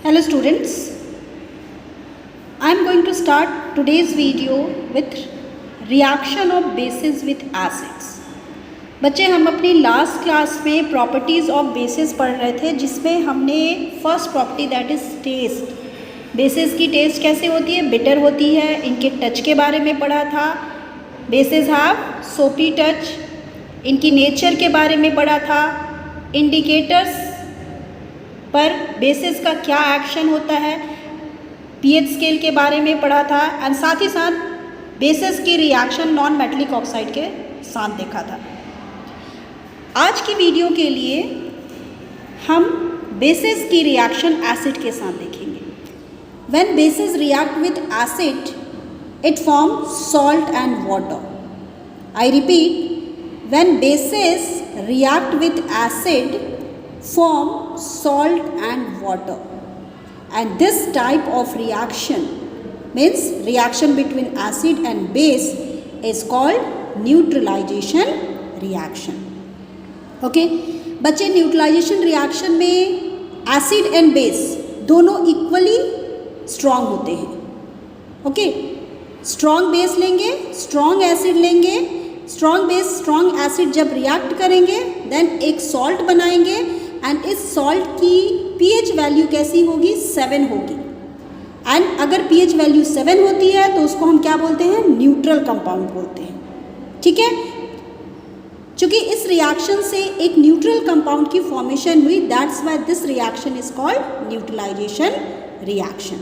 Hello students, I am going to start today's video with reaction of bases with acids. बच्चे हम अपनी last class में properties of bases पढ़ रहे थे जिसमें हमने first property that is taste, bases की टेस्ट कैसे होती है, बिटर होती है, इनके टच के बारे में पढ़ा था। बेसिस हैव सोपी टच, इनकी नेचर के बारे में पढ़ा था। इंडिकेटर्स पर बेसिस का क्या एक्शन होता है, पीएच स्केल के बारे में पढ़ा था एंड साथ ही साथ बेसिस की रिएक्शन नॉन मेटलिक ऑक्साइड के साथ देखा था। आज की वीडियो के लिए हम बेसिस की रिएक्शन एसिड के साथ देखेंगे। When basis react with acid it form salt and water. I repeat, when basis react with acid form salt and water, and this type of reaction means reaction between acid and base is called neutralization reaction. Okay, बच्चे neutralisation reaction में acid and base दोनों equally strong होते हैं। Okay, strong base लेंगे, strong acid लेंगे, strong base strong acid जब react करेंगे then एक सॉल्ट बनाएंगे एंड इस सॉल्ट की पीएच वैल्यू कैसी होगी, 7 होगी। एंड अगर पीएच वैल्यू 7 होती है तो उसको हम क्या बोलते हैं, न्यूट्रल कंपाउंड बोलते हैं। ठीक है, चूंकि इस रिएक्शन से एक न्यूट्रल कंपाउंड की फॉर्मेशन हुई, that's why this reaction is called neutralization reaction.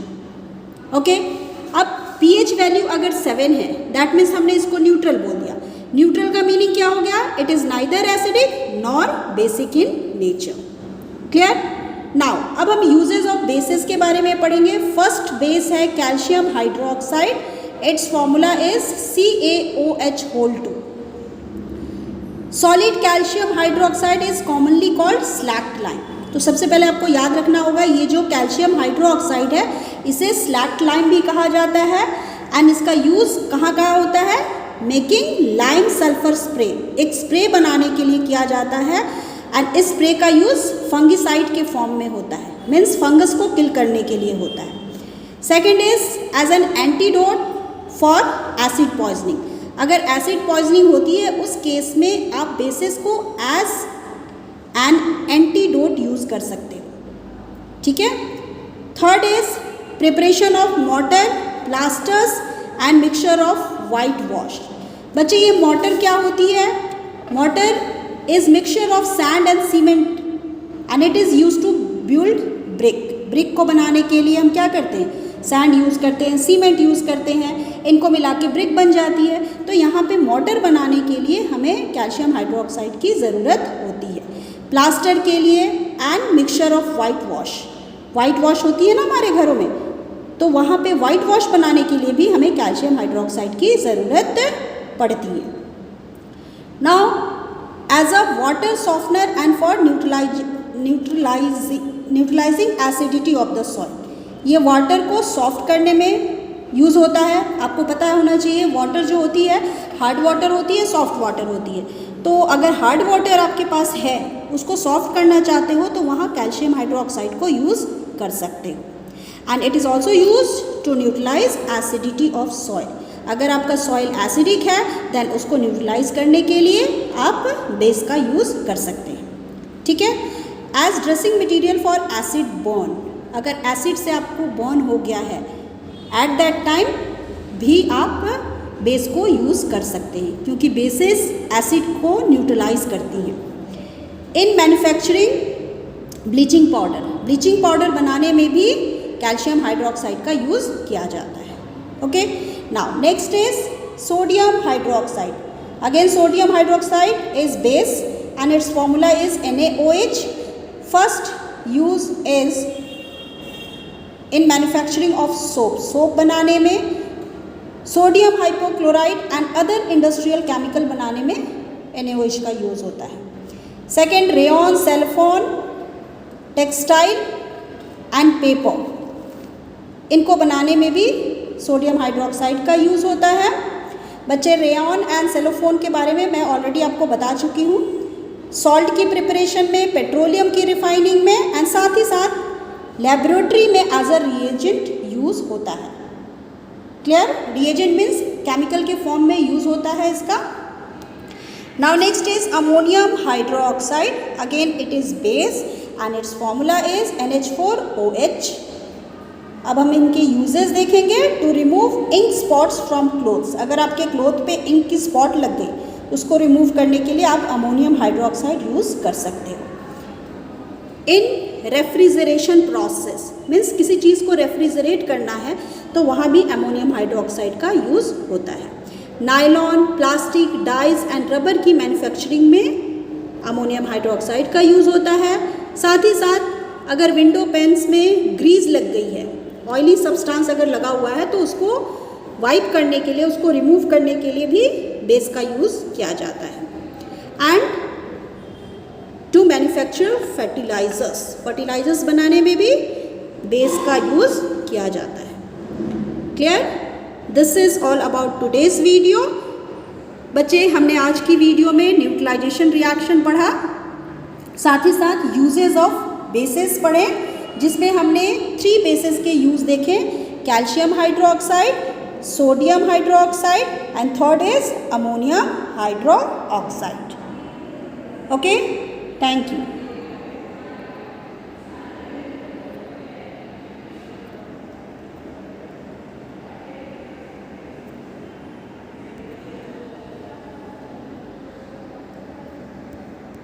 Okay, अब पीएच वैल्यू अगर 7 है दैट मीन्स हमने इसको न्यूट्रल बोल दिया। न्यूट्रल का मीनिंग क्या हो गया, it is neither acidic nor basic in nature. Clear? Now अब हम यूजेस ऑफ बेसिस के बारे में पढ़ेंगे। फर्स्ट बेस है calcium hydroxide, it's formula is CaOH2। Solid calcium hydroxide is commonly called slaked lime. तो सबसे पहले आपको याद रखना होगा ये जो कैल्शियम हाइड्रोक्साइड है इसे स्लैक्ड लाइम भी कहा जाता है एंड इसका यूज कहाँ कहाँ होता है, मेकिंग लाइम सल्फर स्प्रे, एक स्प्रे बनाने के लिए किया जाता है एंड इस स्प्रे का यूज़ फंगिसाइड के फॉर्म में होता है, मीन्स फंगस को किल करने के लिए होता है। Second is as an antidote for acid poisoning. अगर एसिड पॉइजनिंग होती है उस केस में आप बेसिस को एज एन एंटीडोट यूज़ कर सकते हो। ठीक है। Third is preparation of mortar, plasters and mixture of white wash. बच्चे ये मॉर्टर क्या होती है, mortar is mixture of sand and cement and it is used to build brick. brick को बनाने के लिए हम क्या करते हैं, सैंड यूज़ करते हैं, सीमेंट यूज़ करते हैं, इनको मिला के ब्रिक बन जाती है। तो यहाँ पे मॉर्टर बनाने के लिए हमें कैल्शियम हाइड्रोक्साइड की ज़रूरत होती है। प्लास्टर के लिए and mixture of white wash, white wash होती है ना हमारे घरों में, तो वहाँ पे वाइट वॉश बनाने के लिए भी हमें कैल्शियम हाइड्रोक्साइड की ज़रूरत पड़ती है। Now as a water softener and for neutralizing acidity of the soil, ये वाटर को सॉफ्ट करने में यूज़ होता है। आपको पता होना चाहिए वाटर जो होती है हार्ड वाटर होती है, सॉफ्ट वाटर होती है। तो अगर हार्ड वाटर आपके पास है उसको सॉफ्ट करना चाहते हो तो वहाँ कैल्शियम हाइड्रोक्साइड को यूज़ कर सकते हो and it is also use to neutralize acidity of soil. अगर आपका सॉइल एसिडिक है देन उसको न्यूट्रलाइज करने के लिए आप बेस का यूज़ कर सकते हैं। ठीक है। As dressing material for acid burn, अगर एसिड से आपको बर्न हो गया है एट दैट टाइम भी आप बेस को यूज़ कर सकते हैं क्योंकि बेसिस एसिड को न्यूट्रलाइज करती हैं। In manufacturing bleaching powder, bleaching powder बनाने में भी कैल्शियम हाइड्रोक्साइड का यूज़ किया जाता है। Okay, now next is sodium hydroxide. Again sodium hydroxide is base and its formula is NaOH. First use is in manufacturing of soap, soap बनाने में, sodium hypochlorite and other industrial chemical बनाने में NaOH का use होता है। Second, rayon, cellphone, textile and paper, इनको बनाने में भी सोडियम हाइड्रोक्साइड का यूज़ होता है। बच्चे रेयॉन एंड सेलोफोन के बारे में मैं ऑलरेडी आपको बता चुकी हूँ। सॉल्ट की प्रिपरेशन में, पेट्रोलियम की रिफाइनिंग में एंड साथ ही साथ लेबोरेटरी में एज अ रिएजेंट यूज़ होता है। क्लियर? रिएजेंट मीन्स केमिकल के फॉर्म में यूज़ होता है इसका। Now next is ammonium hydroxide, again it is base and its formula is NH4OH। अब हम इनके यूजेस देखेंगे। To remove ink spots from clothes, अगर आपके क्लोथ पे इंक की स्पॉट लग गई उसको रिमूव करने के लिए आप अमोनियम हाइड्रोक्साइड यूज़ कर सकते हो। इन रेफ्रिजरेशन प्रोसेस मीन्स किसी चीज़ को रेफ्रिजरेट करना है तो वहाँ भी अमोनियम हाइड्रोक्साइड का यूज़ होता है। Nylon, plastic, dyes and rubber की मैन्युफैक्चरिंग में अमोनियम हाइड्रोक्साइड का यूज़ होता है। साथ ही साथ अगर विंडो पेन्स में ग्रीस लग गई है, ऑयली सब्सटेंस अगर लगा हुआ है तो उसको वाइप करने के लिए, उसको रिमूव करने के लिए भी बेस का यूज़ किया जाता है। And to manufacture fertilizers, fertilizers बनाने में भी बेस का यूज़ किया जाता है। Clear? This is all about today's video. बच्चे, हमने आज की वीडियो में न्यूट्रलाइजेशन रिएक्शन पढ़ा, साथ ही साथ यूजेस ऑफ बेसिस पढ़े, जिसमें हमने 3 बेसिस के यूज़ देखे, calcium hydroxide, sodium hydroxide and third is ammonium hydroxide. Okay, thank you.